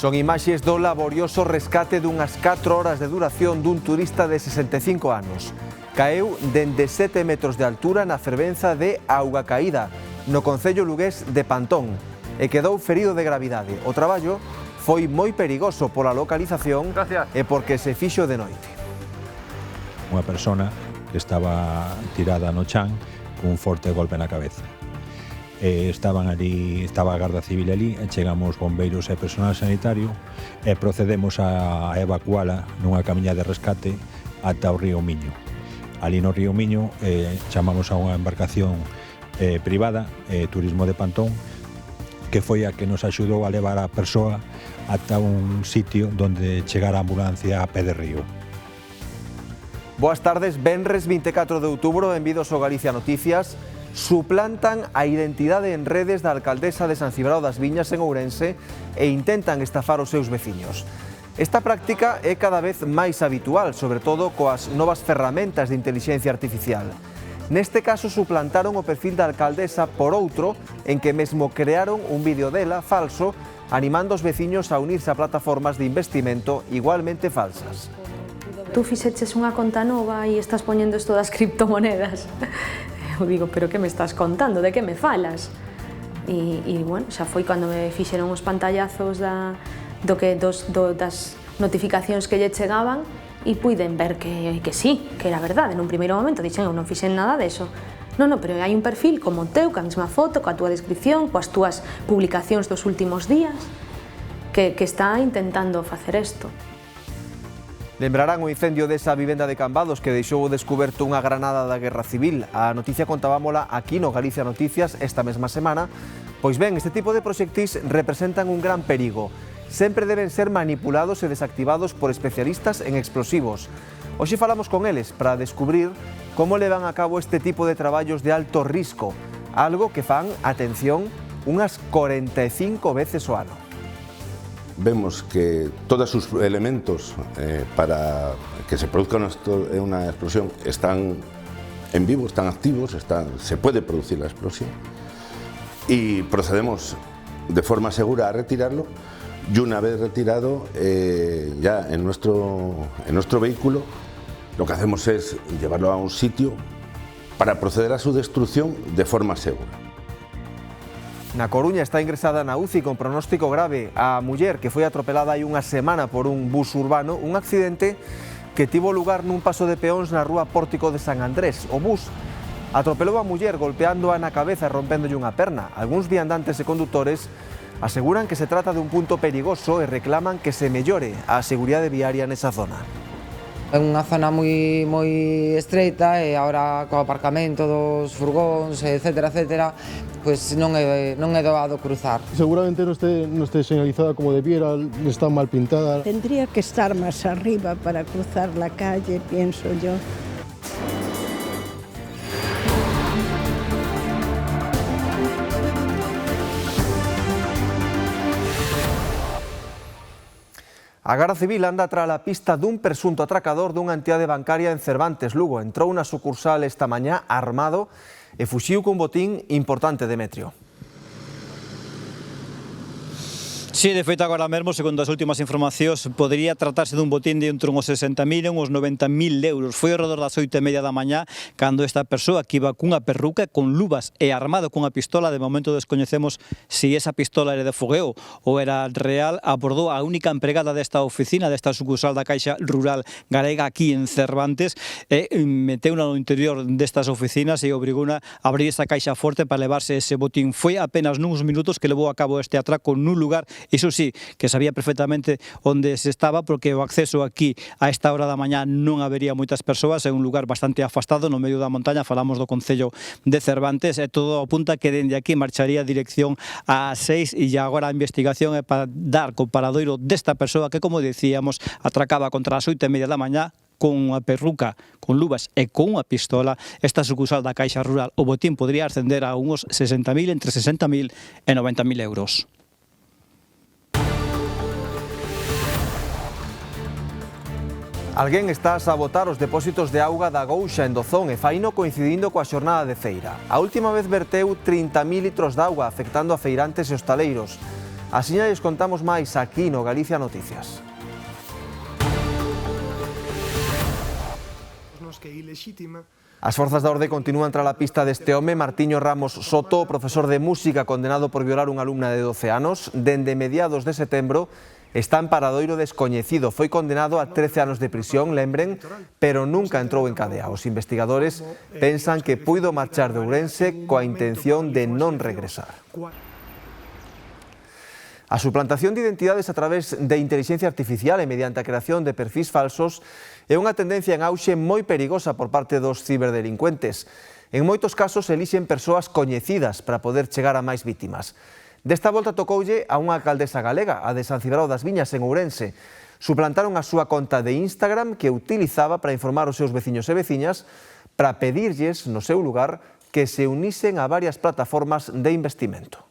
Son imaxes do laborioso rescate dunhas 4 horas de duración dun turista de 65 anos. Caeu dende 7 metros de altura na fervenza de Auga Caída, no concello lugués de Pantón, e quedou ferido de gravidade. O traballo foi moi perigoso pola localización e porque se fixo de noite. Unha persona que estaba tirada no chan cun forte golpe na cabeza. Estaban ali, estaba a Garda Civil ali, e chegamos bombeiros e personal sanitario e procedemos a evacuala nunha camiña de rescate ata o río Miño. Ali no río Miño chamamos a unha embarcación privada, Turismo de Pantón, que foi a que nos axudou a levar a persoa ata un sitio onde chegara a ambulancia a pé de río. Boas tardes. Venres 24 de outubro, en Vidos o Galicia Noticias, suplantan a identidade en redes da alcaldesa de San Cibrao das Viñas en Ourense e intentan estafar os seus veciños. Esta práctica é cada vez máis habitual, sobre todo coas novas ferramentas de inteligencia artificial. Neste caso suplantaron o perfil da alcaldesa por outro, en que mesmo crearon un vídeo dela falso, animando os veciños a unirse a plataformas de investimento igualmente falsas. Tú fixeches unha conta nova e estás poñendo isto das criptomonedas. Eu digo, pero que me estás contando? De que me falas? E bueno, xa foi cando me fixeron os pantallazos das notificacións que lle chegaban e puiden ver que sí, que era verdade. Nun primeiro momento dixen, eu non fixen nada deso. Non, pero hai un perfil como o teu, ca mesma foto, coa túa descripción, coas túas publicacións dos últimos días, que está intentando facer isto. Lembrarán o incendio desa vivenda de Cambados que deixou descuberto unha granada da Guerra Civil. A noticia contábámola aquí no Galicia Noticias esta mesma semana. Pois ben, este tipo de proxectis representan un gran perigo. Sempre deben ser manipulados e desactivados por especialistas en explosivos. Hoxe falamos con eles para descubrir como levan a cabo este tipo de traballos de alto risco, algo que fan, atención, unhas 45 veces ao ano. Vemos que todos sus elementos para que se produzca una explosión están en vivo, están activos, se puede producir la explosión y procedemos de forma segura a retirarlo y una vez retirado ya en nuestro vehículo lo que hacemos es llevarlo a un sitio para proceder a su destrucción de forma segura. Na Coruña está ingresada na UCI con pronóstico grave a muller que foi atropelada hai unha semana por un bus urbano, un accidente que tivo lugar nun paso de peóns na rúa Pórtico de San Andrés. O bus atropelou a muller golpeándoa na cabeza e rompéndolle unha perna. Algúns viandantes e condutores aseguran que se trata dun punto perigoso e reclaman que se mellore a seguridade viaria nesa zona. É unha zona moi estreita e agora co aparcamento dos furgóns, etcétera, pois non é doado cruzar. Seguramente non este señalizada como debiera, está mal pintada. Tendría que estar máis arriba para cruzar la calle, pienso yo. A Garda Civil anda tras a pista dun presunto atracador dunha entidade bancaria en Cervantes, Lugo. Entrou na sucursal esta mañá armado e fuxiu cun botín importante, Demetrio. Sí, de feito, agora mesmo, segundo as últimas informacións, podería tratarse dun botín de entre uns 60.000 e uns 90.000 euros. Foi ao redor das 8:30 da mañá cando esta persoa que iba cunha perruca, con luvas e armado cunha pistola, de momento descoñecemos se esa pistola era de fogueo ou era real, abordou a única empregada desta oficina, desta sucursal da Caixa Rural Galega aquí en Cervantes, e meteuna no interior destas oficinas e obrigouna a abrir esa caixa forte para levarse ese botín. Foi apenas nuns minutos que levou a cabo este atraco nun lugar, iso sí, que sabía perfectamente onde se estaba, porque o acceso aquí a esta hora da mañá non habería moitas persoas, é un lugar bastante afastado no medio da montaña, falamos do concello de Cervantes, e todo apunta que dende aquí marcharía dirección a 6 e agora a investigación é para dar co paradoiro desta persoa que, como dicíamos, atracaba contra as 8:30 da mañá con unha perruca, con luvas e con unha pistola esta sucursal da Caixa Rural. O botín podría ascender a uns 60.000, entre 60.000 e 90.000 euros. Alguén está a sabotar os depósitos de auga da Gouxa en Dozón e faino coincidindo coa xornada de feira. A última vez verteu 30.000 litros de auga afectando a feirantes e hostaleiros. Así lles contamos máis aquí no Galicia Noticias. As forzas da orde continúan tras a pista deste home, Martiño Ramos Soto, profesor de música condenado por violar unha alumna de 12 anos. Dende mediados de setembro está en paradoiro descoñecido. Foi condenado a 13 anos de prisión, lembren, pero nunca entrou en cadea. Os investigadores pensan que puido marchar de Ourense coa intención de non regresar. A suplantación de identidades a través de inteligencia artificial e mediante a creación de perfis falsos é unha tendencia en auxe moi perigosa por parte dos ciberdelincuentes. En moitos casos elixen persoas coñecidas para poder chegar a máis vítimas. Desta volta tocoulle a unha alcaldesa galega, a de San Cibrao das Viñas, en Ourense. Suplantaron a súa conta de Instagram que utilizaba para informar os seus veciños e veciñas para pedirlles, no seu lugar, que se unisen a varias plataformas de investimento.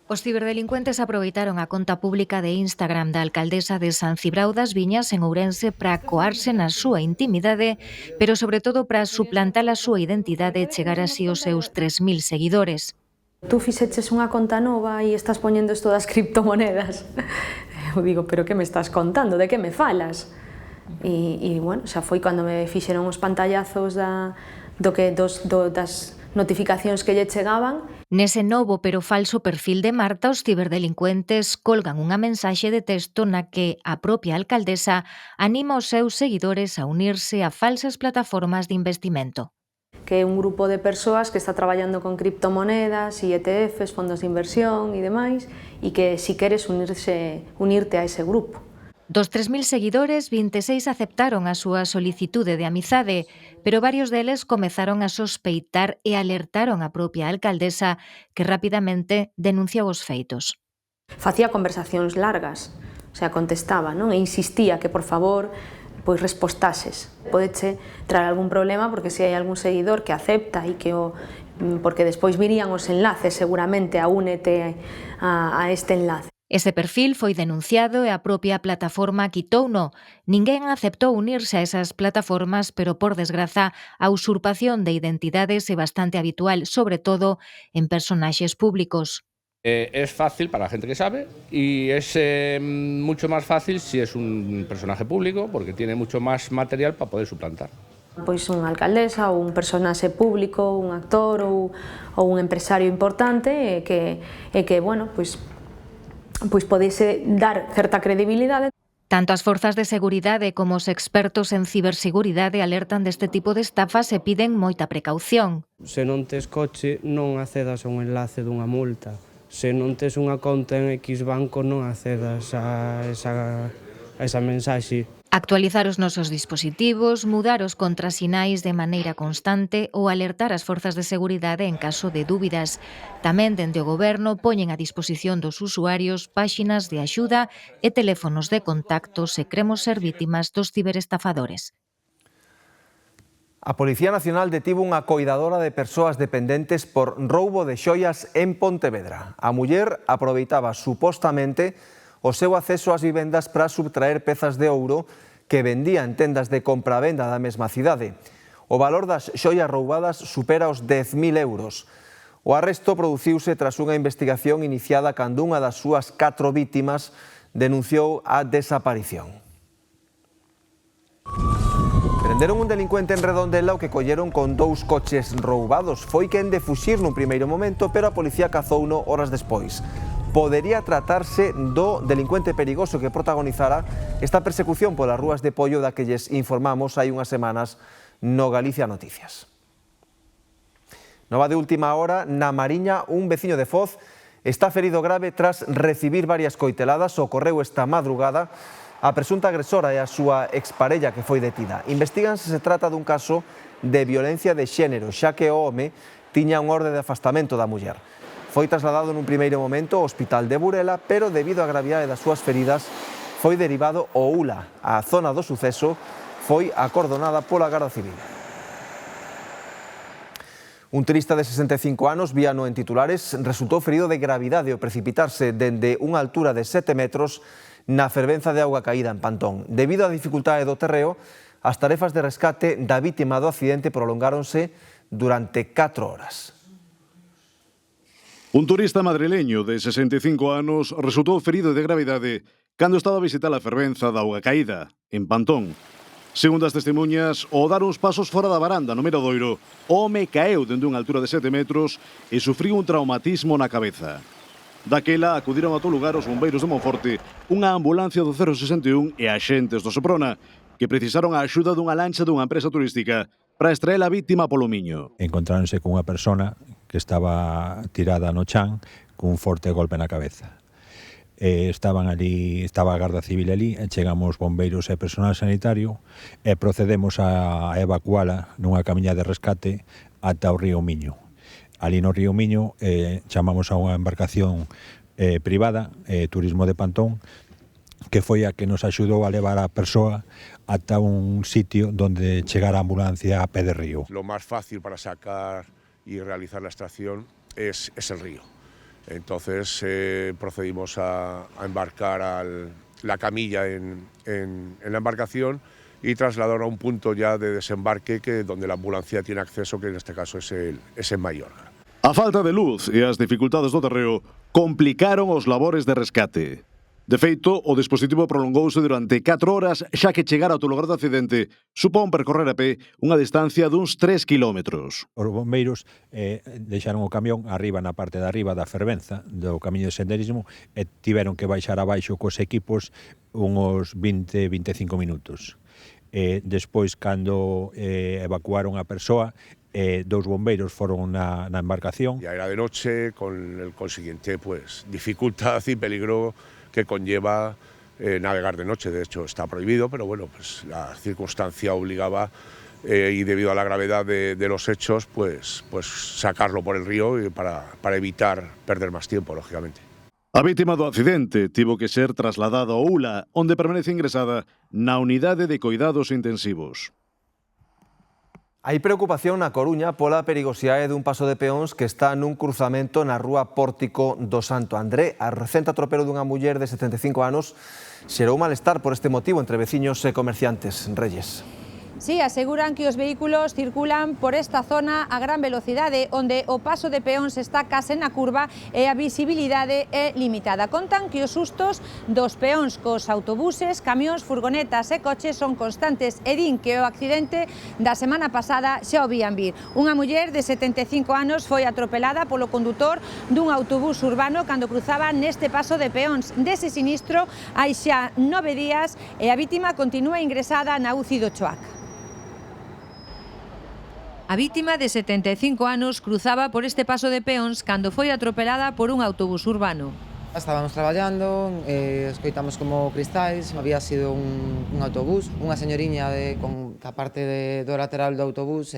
Os ciberdelincuentes aproveitaron a conta pública de Instagram da alcaldesa de San Cibrao das Viñas en Ourense para coarse na súa intimidade, pero sobre todo para suplantar a súa identidade e chegar así aos seus 3.000 seguidores. Tú fixeches unha conta nova e estás poñendo isto das criptomonedas. Eu digo, pero que me estás contando? De que me falas? E bueno, xa foi cando me fixeron os pantallazos das notificacións que lle chegaban. Nese novo pero falso perfil de Marta, os ciberdelincuentes colgan unha mensaxe de texto na que a propia alcaldesa anima os seus seguidores a unirse a falsas plataformas de investimento. Que é un grupo de persoas que está traballando con criptomonedas e ETFs, fondos de inversión e demais, e que si queres unirte a ese grupo. Dos 3.000 seguidores, 26 aceptaron a súa solicitude de amizade, pero varios deles comezaron a sospeitar e alertaron a propia alcaldesa, que rapidamente denunciou os feitos. Facía conversacións largas, o sea, contestaba, non? E insistía que, por favor, pois respostases. Podeche traer algún problema porque se hai algún seguidor que acepta e que porque despois virían os enlaces, seguramente, a únete a este enlace. Ese perfil foi denunciado e a propia plataforma quitouno. Ninguén aceptou unirse a esas plataformas, pero por desgraza a usurpación de identidades é bastante habitual, sobre todo en personaxes públicos. Es fácil para la gente que sabe y es mucho más fácil si es un personaje público porque tiene mucho más material para poder suplantar. Pois unha alcaldesa ou un personaxe público, un actor ou un empresario importante que bueno, pois podese dar certa credibilidade. Tanto as forzas de seguridade como os expertos en ciberseguridade alertan deste tipo de estafas e piden moita precaución. Se non tes coche, non accedas a un enlace dunha multa. Se non tes unha conta en X banco, non accedas a esa mensaxe. Actualizar os nosos dispositivos, mudar os contrasinais de maneira constante ou alertar as forzas de seguridade en caso de dúbidas. Tamén, dende o Goberno, poñen a disposición dos usuarios páxinas de axuda e teléfonos de contacto se queremos ser vítimas dos ciberestafadores. A Policía Nacional detivo unha coidadora de persoas dependentes por roubo de xoias en Pontevedra. A muller aproveitaba supostamente o seu acceso ás vivendas para subtraer pezas de ouro que vendía en tendas de compra-venda da mesma cidade. O valor das xoias roubadas supera os 10.000 euros. O arresto produciuse tras unha investigación iniciada cando unha das súas 4 vítimas denunciou a desaparición. Prenderon un delincuente en Redondela o que colleron con 2 coches roubados. Foi quen de fuxir nun primeiro momento, pero a policía cazouno horas despois. Podería tratarse do delincuente perigoso que protagonizara esta persecución polas rúas de Pollo da que lles informamos hai unhas semanas no Galicia Noticias. Nova de última hora, na Mariña, un veciño de Foz está ferido grave tras recibir varias coiteladas. Ocorreu esta madrugada. A presunta agresora e a súa exparella que foi detida. Investigan se trata dun caso de violencia de xénero, xa que o home tiña un orde de afastamento da muller. Foi trasladado nun primeiro momento ao hospital de Burela, pero debido á gravidade das súas feridas foi derivado ao ULA. A zona do suceso foi acordonada pola Garda Civil. Un turista de 65 anos, víano en titulares, resultou ferido de gravidade ao precipitarse dende unha altura de 7 metros na fervenza de auga caída en Pantón. Debido á dificultade do terreo, as tarefas de rescate da vítima do accidente prolongáronse durante 4 horas. Un turista madrileño de 65 anos resultou ferido de gravidade cando estaba a visitar a fervenza da Auga Caída, en Pantón. Segundo as testemunhas, ao dar uns pasos fora da varanda no Miradoiro, o home caeu dende unha altura de 7 metros e sufriu un traumatismo na cabeza. Daquela acudiron a todo lugar os bombeiros de Monforte, unha ambulancia do 061 e axentes do Seprona, que precisaron a axuda dunha lancha dunha empresa turística para extraer a vítima polo miño. Encontráronse cunha persona que estaba tirada no chan cun forte golpe na cabeza. Estaban ali, estaba a Garda Civil ali, chegamos bombeiros e personal sanitario e procedemos a evacuala nunha camiña de rescate ata o río Miño. Ali no río Miño chamamos a unha embarcación privada, Turismo de Pantón, que foi a que nos axudou a levar a persoa ata un sitio donde chegar a ambulancia a pé de río. Lo más fácil para sacar y realizar la extracción es el río. Entonces procedimos a embarcar la camilla en la embarcación y trasladar a un punto ya de desembarque donde la ambulancia tiene acceso, que en este caso es en Mallorca. A falta de luz e as dificultades do terreo complicaron os labores de rescate. De feito, o dispositivo prolongouse durante 4 horas, xa que chegar ao lugar do accidente supón percorrer a pé unha distancia duns 3 kilómetros. Os bombeiros deixaron o camión arriba na parte de arriba da fervenza do camiño de senderismo e tiveron que baixar abaixo cos equipos uns 20-25 minutos. Despois, cando evacuaron a persoa, dos bombeiros foron na embarcación. Ya era de noche, con el consiguiente dificultad y peligro que conlleva navegar de noche. De hecho, está prohibido, pero bueno, pues la circunstancia obligaba y debido a la gravedad de los hechos, pues sacarlo por el río para evitar perder más tiempo, lógicamente. A vítima do accidente tivo que ser trasladada ao ULA, onde permanece ingresada na unidade de cuidados intensivos. Hai preocupación na Coruña pola perigosidade dun paso de peóns que está nun cruzamento na rúa Pórtico do Santo André. A recente atropelo dunha muller de 75 anos xerou malestar por este motivo entre veciños e comerciantes. Reyes. Sí, aseguran que os vehículos circulan por esta zona a gran velocidade, onde o paso de peóns está case na curva e a visibilidade é limitada. Contan que os sustos dos peóns cos autobuses, camións, furgonetas e coches son constantes e din que o accidente da semana pasada xa o vían vir. Unha muller de 75 anos foi atropelada polo condutor dun autobús urbano cando cruzaba neste paso de peóns. Dese sinistro hai xa 9 días e a vítima continúa ingresada na UCI do Choac. A vítima de 75 anos cruzaba por este paso de peóns cando foi atropelada por un autobús urbano. Estábamos traballando, escoitamos como cristais, había sido un autobús, unha señoriña con a parte do lateral do autobús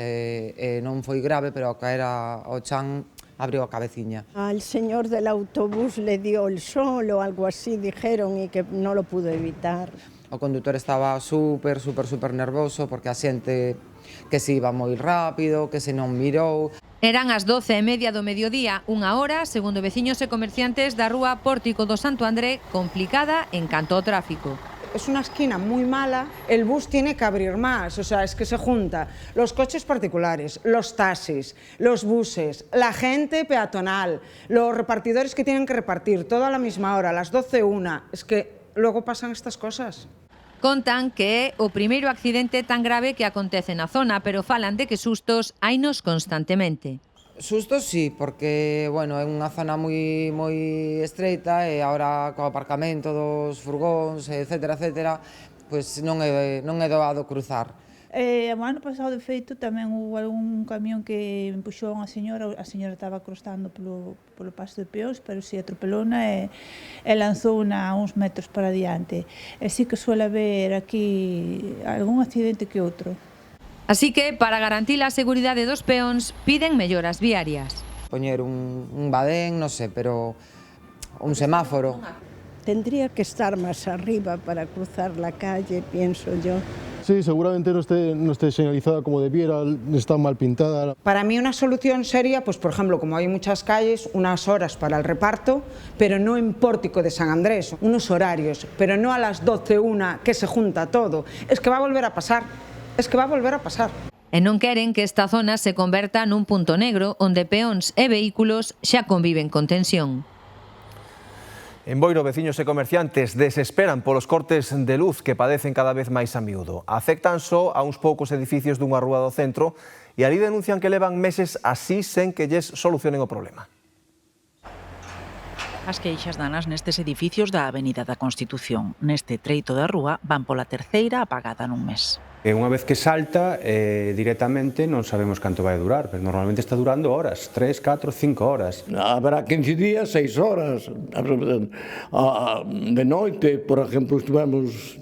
non foi grave, pero ao caer ao chan abriu a cabeciña. Al señor del autobús le dio el sol o algo así, dijeron, y que no lo pudo evitar. O condutor estaba super nervoso porque a xente que se iba moi rápido, que se non mirou. Eran as 12:30 do mediodía, unha hora, segundo veciños e comerciantes da rúa Pórtico do Santo André, complicada en canto ao tráfico. Es una esquina muy mala, el bus tiene que abrir más, o sea, es que se junta los coches particulares, los taxis, los buses, la gente peatonal, los repartidores que tienen que repartir todo a la misma hora, a las 12:01, es que luego pasan estas cosas. Contan que é o primeiro accidente tan grave que acontece na zona, pero falan de que sustos hainos constantemente. Sustos sí, porque, bueno, é unha zona moi estreita e agora co aparcamento dos furgóns, etcétera, pois non é doado cruzar. O ano pasado, de feito, tamén houve algún camión que empuxou a señora estaba cruzando polo paso de peóns, pero si atropelona e lanzouna uns metros para diante. E si que suele haber aquí algún accidente que outro. Así que, para garantir a seguridade dos peóns, piden melloras viarias. Poñer un badén, non sei, pero un semáforo. Tendría que estar más arriba para cruzar la calle, pienso yo. Sí, seguramente no esté señalizada como debiera, está mal pintada. Para mí una solución sería, pues por ejemplo, como hay muchas calles, unas horas para el reparto, pero no en Pórtico de San Andrés, unos horarios, pero no a las 12:01 que se junta todo. Es que va a volver a pasar, e non queren que esta zona se converta nun punto negro onde peóns e vehículos xa conviven con tensión. En Boiro, veciños e comerciantes desesperan polos cortes de luz que padecen cada vez máis a miúdo. Afectan só a uns poucos edificios dunha rúa do centro e ali denuncian que levan meses así sen que lles solucionen o problema. As queixas danas nestes edificios da Avenida da Constitución. Neste treito da rúa van pola terceira apagada nun mes. Unha vez que salta, directamente non sabemos canto vai durar, pero normalmente está durando horas, 3, 4, 5 horas. Habrá 15 días, 6 horas. De noite, por exemplo, estivemos...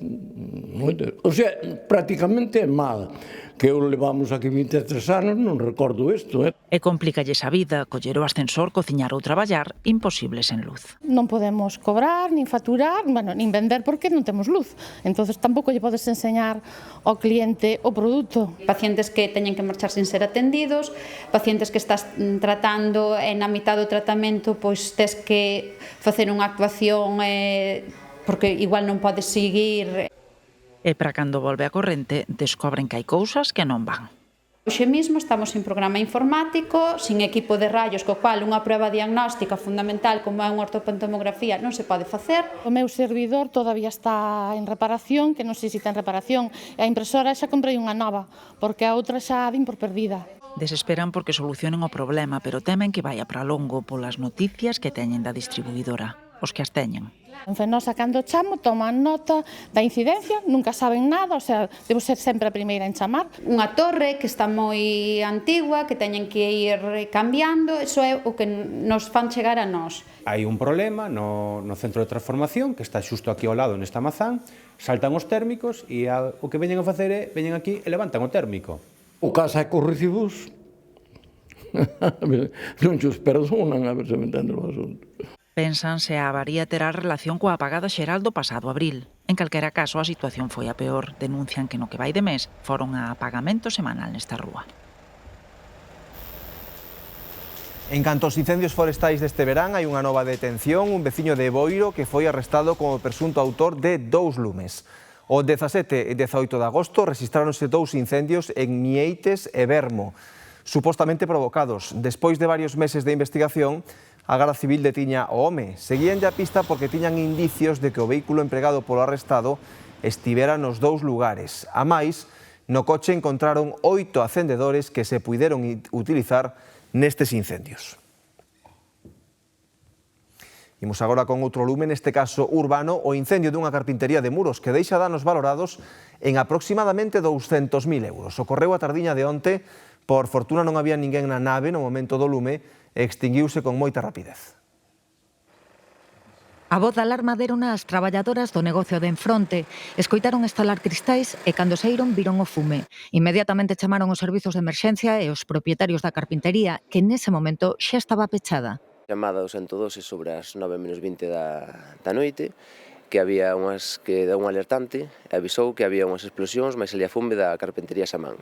O sea, prácticamente mal. Que eu levamos aquí 23 anos, non recordo isto. E complícalles a vida, coller o ascensor, cociñar ou traballar, imposible sen luz. Non podemos cobrar, nin facturar, nin vender porque non temos luz. Entonces tampouco lle podes enseñar ao cliente o produto. Pacientes que teñen que marchar sin ser atendidos, pacientes que estás tratando e na mitad do tratamento pois tes que facer unha actuación porque igual non podes seguir. E para cando volve a corrente, descobren que hai cousas que non van. Hoxe mesmo estamos sin programa informático, sin equipo de rayos, co cual unha prueba diagnóstica fundamental como é unha ortopantomografía non se pode facer. O meu servidor todavía está en reparación, que non sei se ten reparación, e a impresora xa comprei unha nova, porque a outra xa din por perdida. Desesperan porque solucionen o problema, pero temen que vaya para longo polas noticias que teñen da distribuidora, os que as teñen. En Fenosa, cando chamo, toman nota da incidencia, nunca saben nada, o sea, debo ser sempre a primeira en chamar. Unha torre que está moi antigua, que teñen que ir cambiando, iso é o que nos fan chegar a nós. Hai un problema no centro de transformación, que está xusto aquí ao lado nesta mazán, saltan os térmicos e o que veñen a facer é, veñen aquí e levantan o térmico. O caso é que os recibos non xos perdonan, a ver se me entende o asunto. Pensan se a avaría terá relación coa apagada xeral do pasado abril. En calquera caso, a situación foi a peor. Denuncian que no que vai de mes foron a apagamento semanal nesta rúa. En canto aos incendios forestais deste verán, hai unha nova detención, un veciño de Boiro que foi arrestado como presunto autor de 2 lumes. O 17 e 18 de agosto rexistráronse 2 incendios en Mieites e Bermo, supostamente provocados. Despois de varios meses de investigación, a Garda Civil detiña o home. Seguíanlle a pista porque tiñan indicios de que o vehículo empregado polo arrestado estivera nos 2 lugares. A máis, no coche encontraron 8 acendedores que se puideron utilizar nestes incendios. Imos agora con outro lume, neste caso urbano, o incendio dunha carpintería de Muros que deixa danos valorados en aproximadamente 200.000 euros. Ocorreu a tardiña de onte, por fortuna non había ninguén na nave no momento do lume, e extinguiuse con moita rapidez. A voz da alarma deron as traballadoras do negocio de enfronte. Escoitaron estalar cristais e cando saíron viron o fume. Inmediatamente chamaron os servizos de emerxencia e os propietarios da carpintería, que nese momento xa estaba pechada. Chamada ao 112 sobre as 9:20 da noite, que había que deu un alertante e avisou que había unhas explosións máis alía fume da carpintería Samán.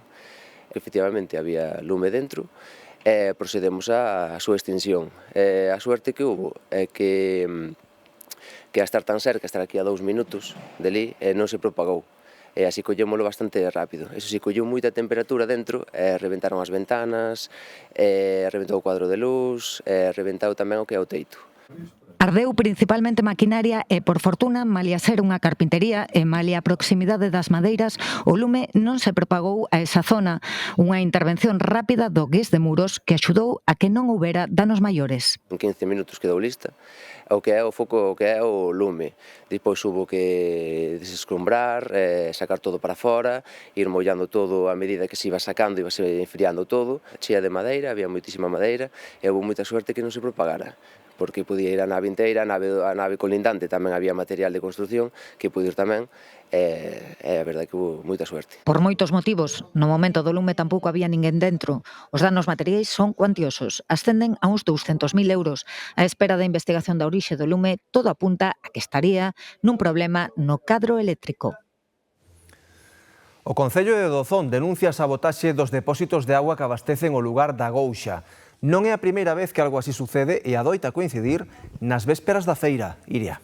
Efectivamente había lume dentro, e procedemos á súa extinción. A suerte que hubo é que a estar tan cerca, estar aquí a 2 minutos deli, non se propagou. E así collémolo bastante rápido. Eso si, colleu moita temperatura dentro, reventaron as ventanas, reventou o cuadro de luz, reventou tamén o que é o teito. Ardeu principalmente maquinaria e, por fortuna, malia ser unha carpintería e malia a proximidade das madeiras, o lume non se propagou a esa zona. Unha intervención rápida do GES de Muros que axudou a que non houbera danos maiores. En 15 minutos quedou lista o que é o foco, o que é o lume. Depois hubo que desescombrar, sacar todo para fora, ir mollando todo a medida que se iba sacando, iba se enfriando todo. Chea de madeira, había moitísima madeira e houve moita suerte que non se propagara, porque podía ir a nave inteira, a nave colindante tamén había material de construción que pude ir tamén, e a verdade que hubo moita suerte. Por moitos motivos, no momento do lume tampouco había ninguén dentro. Os danos materiais son cuantiosos, ascenden a uns 200.000 euros. A espera da investigación da orixe do lume, todo apunta a que estaría nun problema no cadro eléctrico. O Concello de Dozón denuncia a sabotaxe dos depósitos de agua que abastecen o lugar da Gouxa. Non é a primeira vez que algo así sucede e adoita coincidir nas vésperas da feira. Iria.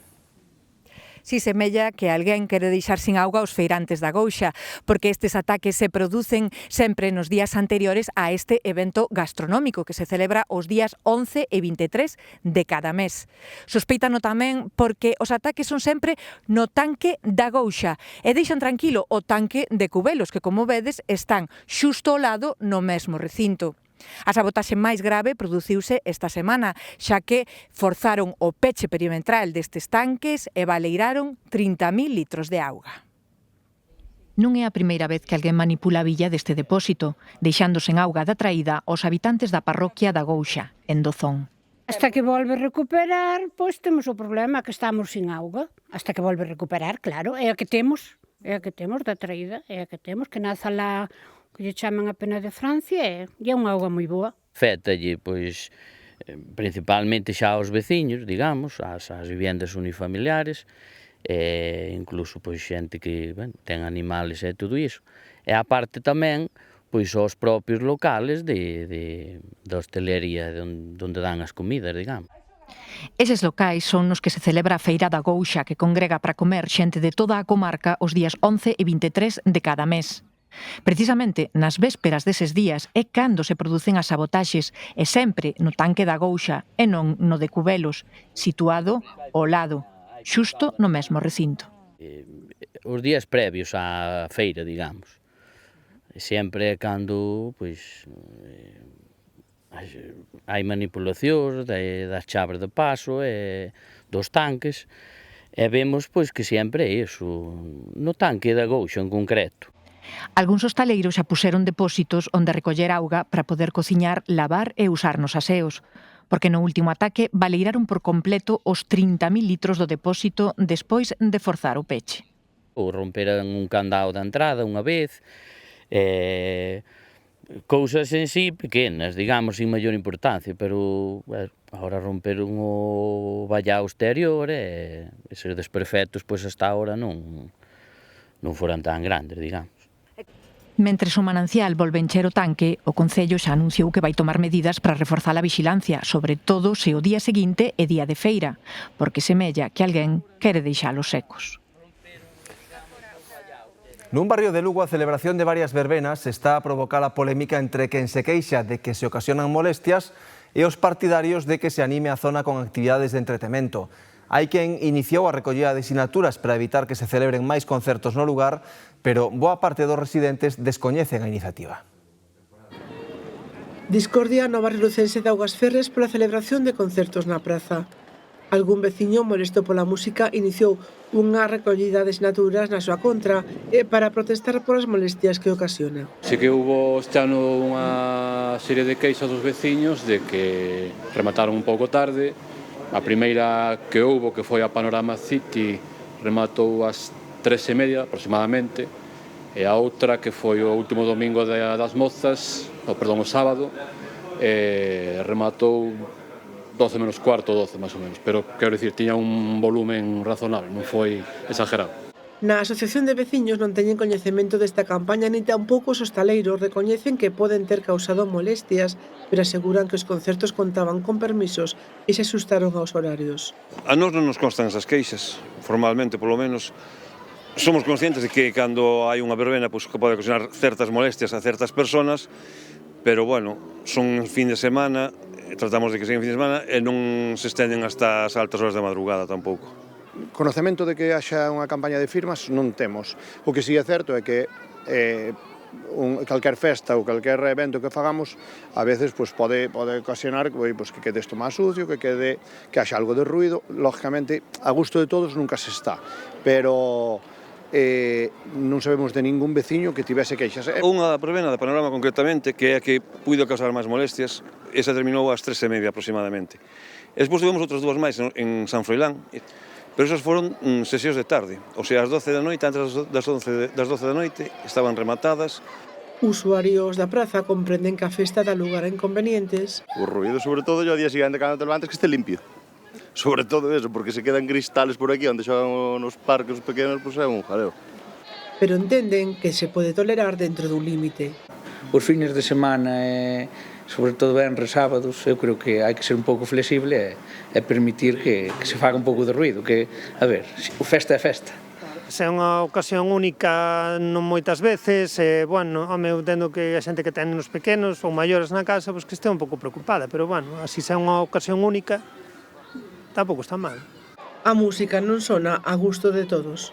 Si semella que alguén quere deixar sin auga os feirantes da Gouxa, porque estes ataques se producen sempre nos días anteriores a este evento gastronómico que se celebra os días 11 e 23 de cada mes. Sospeitano tamén porque os ataques son sempre no tanque da Gouxa e deixan tranquilo o tanque de Cubelos, que como vedes están xusto ao lado no mesmo recinto. A sabotaxe máis grave produciuse esta semana, xa que forzaron o peche perimetral destes tanques e baleiraron 30.000 litros de auga. Non é a primeira vez que alguén manipula a villa deste depósito, deixando sen auga da traída os habitantes da parroquia da Gouxa, en Dozón. Hasta que volve a recuperar, pois temos o problema que estamos sin auga. Hasta que volve a recuperar, claro, é a que temos da traída, é a que temos, que naza lá, que lle chaman a Pena de Francia, e é unha auga moi boa. Fétalle, pois, principalmente xa aos veciños, digamos, ás vivendas unifamiliares, e incluso pois xente que ten animales e todo iso. E a parte tamén, pois aos propios locales da hostelería onde dan as comidas, digamos. Eses locais son nos que se celebra a Feira da Gouxa, que congrega para comer xente de toda a comarca os días 11 e 23 de cada mes. Precisamente nas vésperas deses días é cando se producen as sabotaxes e sempre no tanque da Gouxa e non no de Cubelos, situado ao lado, xusto no mesmo recinto. Os días previos á feira, digamos. Sempre cando pois hai manipulacións das chaves de paso e dos tanques e vemos pois que sempre é iso, no tanque da Gouxa en concreto. Algúns hostaleiros xa puxeron depósitos onde recoller auga para poder cociñar, lavar e usar nos aseos, porque no último ataque baleiraron por completo os 30.000 litros do depósito despois de forzar o peche. Ou romperan un candado da entrada unha vez, cousas en sí pequenas, digamos, sin maior importancia, pero agora romperon o vallado exterior e eses desperfectos pois hasta agora non foran tan grandes, digamos. Mentres o manancial volve encher o tanque, o Concello xa anunciou que vai tomar medidas para reforzar a vixilancia, sobre todo se o día seguinte é día de feira, porque semella que alguén quere deixalos secos. Nun barrio de Lugo, a celebración de varias verbenas está a provocar a polémica entre quen se queixa de que se ocasionan molestias e os partidarios de que se anime a zona con actividades de entretemento. Hai quen iniciou a recollida de sinaturas para evitar que se celebren máis concertos no lugar, pero boa parte dos residentes descoñecen a iniciativa. Discordia no barrio lucense de Augas Ferres pola celebración de concertos na praza. Algún veciño molesto pola música iniciou unha recollida de sinaturas na súa contra e para protestar polas molestias que ocasiona. Sí que hubo este ano unha serie de queixas dos veciños de que remataron un pouco tarde. A primeira que houbo, que foi a Panorama City, rematou ás 3:30 aproximadamente, e a outra, que foi o último domingo das Mozas, o sábado, rematou 12 menos cuarto, 12 máis ou menos, pero quero dicir, tiña un volumen razonable, non foi exagerado. Na Asociación de Veciños non teñen coñecemento desta campaña nin tampouco os hostaleiros recoñecen que poden ter causado molestias, pero aseguran que os concertos contaban con permisos e se asustaron aos horarios. A nós non nos constan esas queixas, formalmente polo menos. Somos conscientes de que cando hai unha verbena pois, que pode ocasionar certas molestias a certas personas, pero bueno, son fin de semana, tratamos de que sean fin de semana e non se estenden hasta as altas horas da madrugada tampouco. Conocemento de que haxa unha campaña de firmas non temos. O que si é certo é que calquer festa ou calquer evento que fagamos a veces pode ocasionar que quede isto máis sucio, que haxa algo de ruido. Lógicamente, a gusto de todos nunca se está, pero non sabemos de ningún veciño que tivese queixas. Unha verbena da Panorama concretamente, que é a que puido causar máis molestias, esa terminou ás 3:30 aproximadamente. Despois tivemos outras dúas máis en San Froilán, pero esas foron sesións de tarde, o sea, ás 12 da noite, antes das 12 da noite, estaban rematadas. Usuarios da praza comprenden que a festa dá lugar a inconvenientes. O ruido, sobre todo, e ao día seguinte, cando te levantes, que este limpio. Sobre todo eso, porque se quedan cristales por aquí, onde xogan nos parques pequenos, pois é un jaleo. Pero entenden que se pode tolerar dentro dun límite. Os fines de semana sobre todo venres, sábados, eu creo que hai que ser un pouco flexible e permitir que se faga un pouco de ruido, que, a ver, o festa é festa. Se é unha ocasión única non moitas veces, bueno, home, eu entendo que a xente que ten nos pequenos ou maiores na casa, pois que este un pouco preocupada, pero, bueno, así se é unha ocasión única, tampouco está mal. A música non sona a gusto de todos.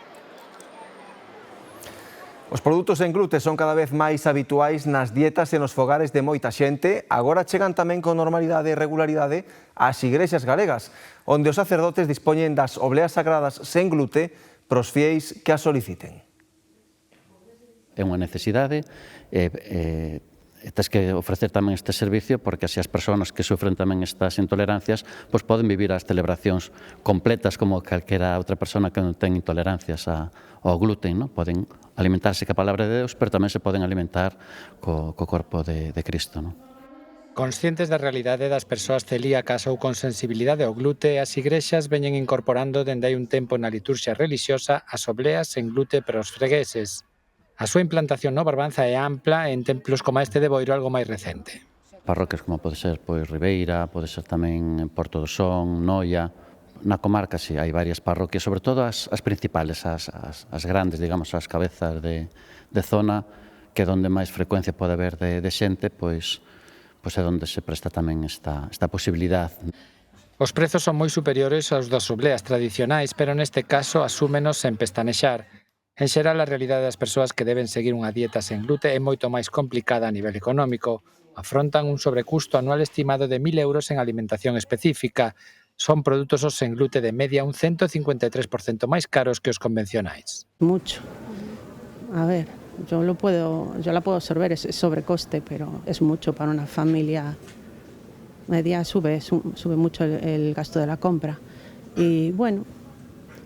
Os produtos en glute son cada vez máis habituais nas dietas e nos fogares de moita xente. Agora chegan tamén con normalidade e regularidade ás igrexas galegas, onde os sacerdotes dispoñen das obleas sagradas sen glute para os fieis que as soliciten. É unha necesidade, tens que ofrecer tamén este servicio porque así as persoas que sufren tamén estas intolerancias pois poden vivir as celebracións completas como calquera outra persona que non ten intolerancias ao gluten, non? Poden alimentarse ca palabra de Deus, pero tamén se poden alimentar co corpo de Cristo, non? Conscientes da realidade das persoas celíacas ou con sensibilidade ao glute, as igrexas veñen incorporando dende hai un tempo na liturxia relixiosa as obleas sen glute para os fregueses. A súa implantación no Barbanza é ampla en templos como este de Boiro algo máis recente. Parroquias como pode ser Ribeira, pode ser tamén en Porto do Son, Noia. Na comarca si hai varias parroquias, sobre todo as principales, as grandes, digamos, as cabezas de zona, que é onde máis frecuencia pode haber de xente, pois é onde se presta tamén esta posibilidad. Os prezos son moi superiores aos das obleas tradicionais, pero neste caso asúmenos sen pestanexar. En xeral, a realidade das persoas que deben seguir unha dieta sen glute é moito máis complicada a nivel económico. Afrontan un sobrecusto anual estimado de 1.000 euros en alimentación específica. Son produtos os sen glute de media un 153% máis caros que os convencionais. Mucho. A ver, yo la puedo absorber ese sobrecoste, pero es mucho para una familia media, sube mucho el gasto de la compra. Y bueno,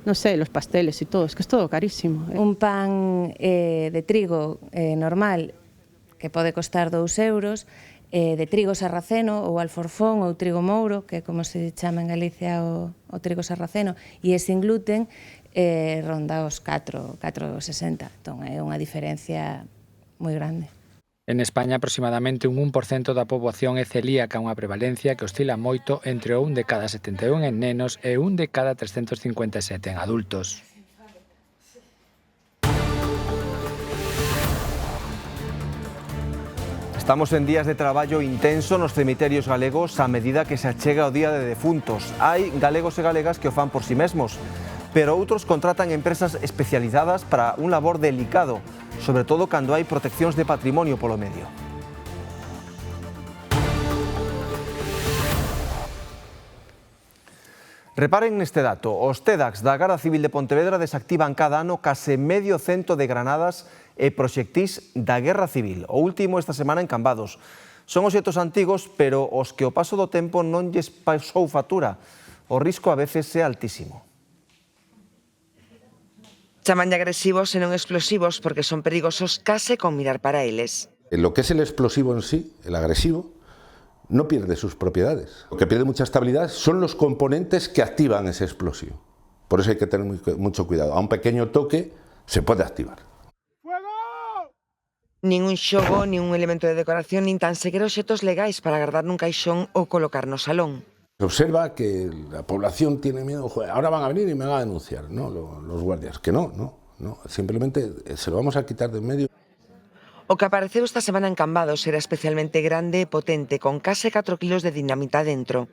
no sé, los pasteles y todo, es que es todo carísimo. Un pan de trigo normal que pode costar 2 euros, de trigo sarraceno ou alforfón ou trigo mouro, que é como se chama en Galicia o trigo sarraceno, e é sin gluten, ronda os 4,60. Entón, é unha diferencia moi grande. En España, aproximadamente un 1% da poboación é celíaca, unha prevalencia que oscila moito entre o 1 de cada 71 en nenos e 1 de cada 357 en adultos. Estamos en días de traballo intenso nos cemiterios galegos a medida que se achega o Día de Defuntos. Hai galegos e galegas que o fan por si mesmos, pero outros contratan empresas especializadas para un labor delicado, sobre todo cando hai proteccións de patrimonio polo medio. Reparen neste dato, os TEDx da Garda Civil de Pontevedra desactivan cada ano case 100 de granadas e proxectís da Guerra Civil, o último esta semana en Cambados. Son obxectos antigos, pero os que o paso do tempo non lles pasou factura. O risco a veces é altísimo. Chaman de agresivos e non explosivos porque son perigosos case con mirar para eles. Lo que es el explosivo en sí, el agresivo, no pierde sus propiedades. Lo que pierde mucha estabilidad son los componentes que activan ese explosivo. Por eso hay que tener mucho cuidado. A un pequeño toque se puede activar. Nin un xogo, nin un elemento de decoración, nin tan sequera obxectos legais para guardar nun caixón ou colocar no salón. Se observa que la población tiene miedo, joder, ahora van a venir y me van a denunciar, ¿no? Los guardias, que no, simplemente se lo vamos a quitar de en medio. O que apareceu esta semana en Cambados era especialmente grande e potente, con case 4 kilos de dinamita dentro.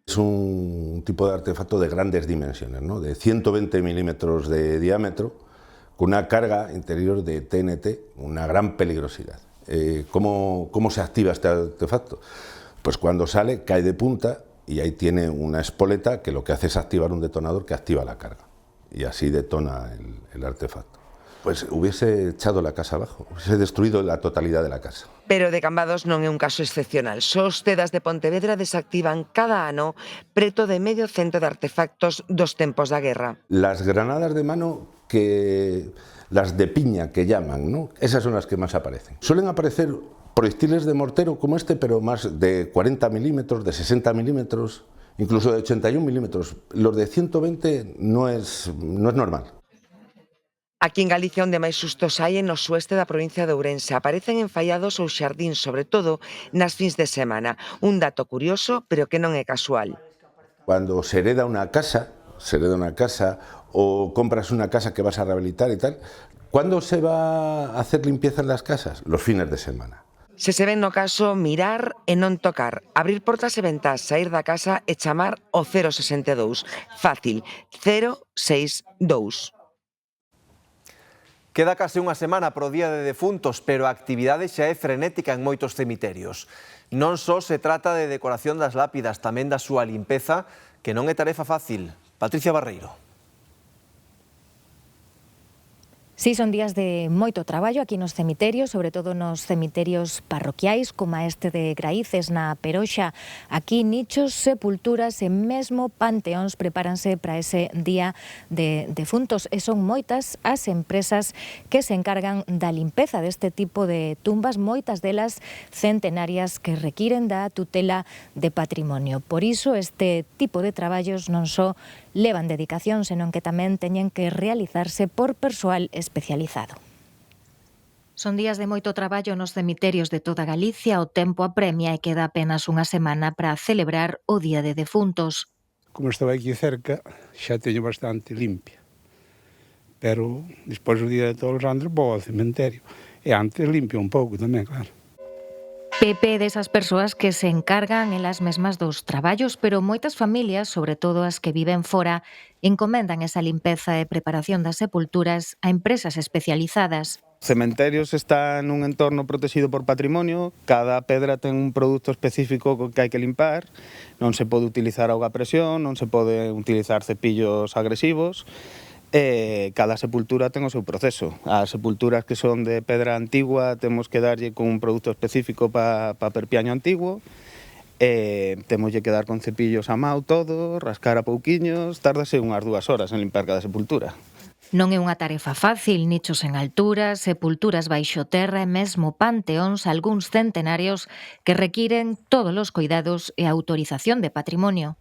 Es un tipo de artefacto de grandes dimensiones, ¿no? De 120 milímetros de diámetro, con una carga interior de TNT, una gran peligrosidad. ¿Cómo se activa este artefacto? Pues cuando sale, cae de punta y ahí tiene una espoleta que lo que hace es activar un detonador que activa la carga. Y así detona el artefacto. Pues hubiese echado la casa abajo, hubiese destruido la totalidad de la casa. Pero de Cambados non é un caso excepcional. Só os TEDx de Pontevedra desactivan cada ano preto de 100 de artefactos dos tempos da guerra. Las granadas de mano, las de piña que llaman, ¿no? Esas son las que más aparecen. Suelen aparecer proyectiles de mortero como este, pero más de 40 milímetros, de 60 milímetros, incluso de 81 milímetros. Los de 120 no es normal. Aquí en Galicia onde máis sustos hai é no sueste da provincia de Ourense. Aparecen enfallados os xardíns, sobre todo nas fins de semana. Un dato curioso, pero que non é casual. Cuando se hereda una casa o compras una casa que vas a rehabilitar y tal, ¿cuándo se va a hacer limpieza en las casas? Los fines de semana. Se se ven no caso, mirar e non tocar, abrir portas e ventás, sair da casa e chamar o 062. Fácil, 062. Queda case unha semana pro Día de Defuntos, pero a actividade xa é frenética en moitos cemiterios. Non só se trata de decoración das lápidas, tamén da súa limpeza, que non é tarefa fácil. Patricia Barreiro. Sí, son días de moito traballo aquí nos cemiterios, sobre todo nos cemiterios parroquiais, como este de Graíces na Peroxa. Aquí nichos, sepulturas e mesmo panteóns prepáranse para ese día de defuntos. E son moitas as empresas que se encargan da limpeza deste tipo de tumbas, moitas delas centenarias que requiren da tutela de patrimonio. Por iso este tipo de traballos non só levan dedicación, senón que tamén teñen que realizarse por persoal especializado. Son días de moito traballo nos cemiterios de toda Galicia, o tempo apremia e queda apenas unha semana para celebrar o Día de Defuntos. Como estaba aquí cerca, xa teño bastante limpia. Pero despois do Día de Todos os Santos vou ao cementerio. E antes limpio un pouco tamén, claro. Pepe é desas persoas que se encargan elas mesmas dos traballos, pero moitas familias, sobre todo as que viven fora, encomendan esa limpeza e preparación das sepulturas a empresas especializadas. Cementerios está nun entorno protegido por patrimonio, cada pedra ten un produto específico que hai que limpar, non se pode utilizar auga a presión, non se pode utilizar cepillos agresivos, cada sepultura ten o seu proceso. As sepulturas que son de pedra antigua temos que darlle con un produto específico para perpiaño antiguo, temoslle que dar con cepillos a mau todo, rascar a pouquiños, tárdase unhas 2 horas en limpar cada sepultura. Non é unha tarefa fácil, nichos en altura, sepulturas baixo terra e mesmo panteóns, algúns centenarios que requiren todos os cuidados e autorización de patrimonio.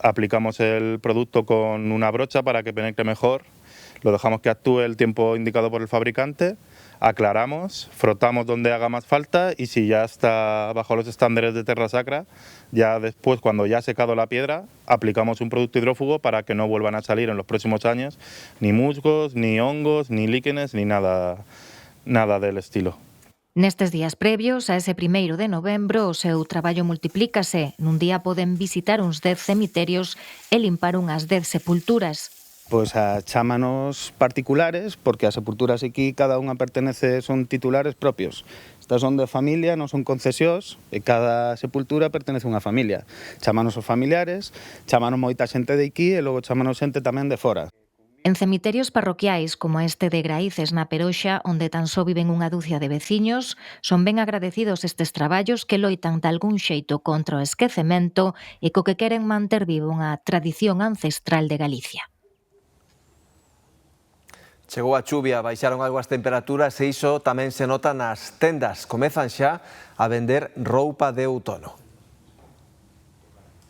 Aplicamos el producto con una brocha para que penetre mejor, lo dejamos que actúe el tiempo indicado por el fabricante, aclaramos, frotamos donde haga más falta y si ya está bajo los estándares de Terra Sacra, ya después, cuando ya ha secado la piedra, aplicamos un producto hidrófugo para que no vuelvan a salir en los próximos años ni musgos, ni hongos, ni líquenes, ni nada del estilo. Nestes días previos a ese 1 de novembro, o seu traballo multiplícase. Nun día poden visitar uns 10 cemiterios e limpar unhas 10 sepulturas. Pois a chámanos particulares, porque as sepulturas aquí cada unha pertenece, son titulares propios. Estas son de familia, non son concesións, e cada sepultura pertenece a unha familia. Chámanos os familiares, chámanos moita xente de aquí e logo chámanos xente tamén de fora. En cemiterios parroquiais como este de Graíces na Peroxa, onde tan só viven unha dúcia de veciños, son ben agradecidos estes traballos que loitan de algún xeito contra o esquecemento e co que queren manter viva unha tradición ancestral de Galicia. Chegou a chuvia, baixaron algo as temperaturas e iso tamén se nota nas tendas. Comezan xa a vender roupa de outono.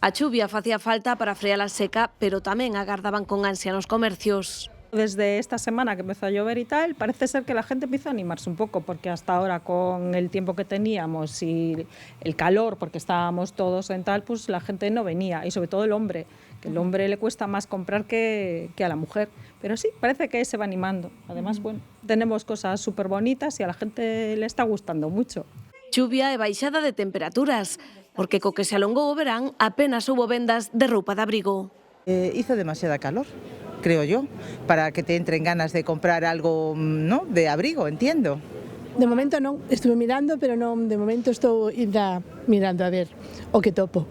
A chuvia facía falta para frear a seca, pero tamén agardaban con ansia nos comercios. Desde esta semana que empezó a llover y tal, parece ser que la gente empieza a animarse un poco, porque hasta ahora con el tiempo que teníamos y el calor, porque estábamos todos en tal, pues la gente no venía, y sobre todo el hombre, que el hombre le cuesta más comprar que a la mujer. Pero sí, parece que se va animando. Además, bueno, tenemos cosas súper bonitas y a la gente le está gustando mucho. Chuvia e baixada de temperaturas, porque co que se alongou o verán apenas houbo vendas de roupa de abrigo. Hizo demasiada calor, creo yo, para que te entren ganas de comprar algo, ¿no?, de abrigo, entiendo. De momento non, estuve mirando, pero non, de momento estou mirando a ver o que topo.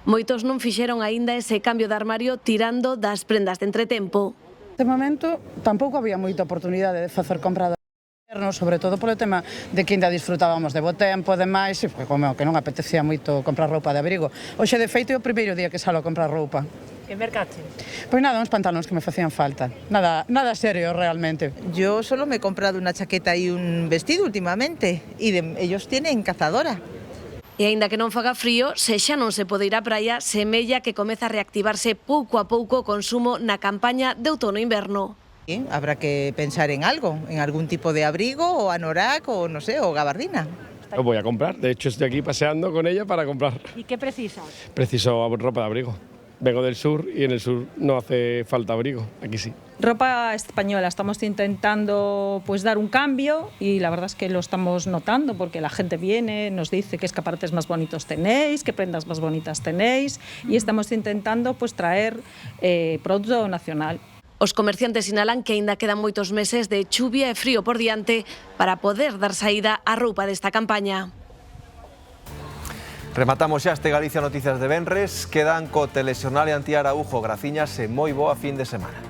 Moitos non fixeron aínda ese cambio de armario tirando das prendas de entretempo. De momento tampouco había moita oportunidade de facer compra de inverno, sobre todo polo tema de que ainda disfrutábamos de bo tempo e demais, e como que non apetecía moito comprar roupa de abrigo. Hoxe, de feito, é o primeiro día que salo a comprar roupa. Que mercache? Pois nada, uns pantalóns que me facían falta. Nada serio, realmente. Yo solo me he comprado una chaqueta y un vestido últimamente, y ellos tienen cazadora. E aínda que non faga frío, se xa non se pode ir á praia, semella que comeza a reactivarse pouco a pouco o consumo na campaña de outono-inverno. Habrá que pensar en algo, en algún tipo de abrigo o anorak o no sé, o gabardina. Lo voy a comprar, de hecho estoy aquí paseando con ella para comprar. ¿Y qué precisas? Preciso ropa de abrigo. Vengo del sur y en el sur no hace falta abrigo, aquí sí. Ropa española, estamos intentando pues dar un cambio y la verdad es que lo estamos notando porque la gente viene, nos dice qué escaparates más bonitos tenéis, qué prendas más bonitas tenéis y estamos intentando pues traer producto nacional. Os comerciantes sinalan que aínda quedan moitos meses de chuvia e frío por diante para poder dar saída á roupa desta campaña. Rematamos xa este Galicia Noticias de venres. Quedan co telexornal e Antía Araújo. Graciñas e moi boa fin de semana.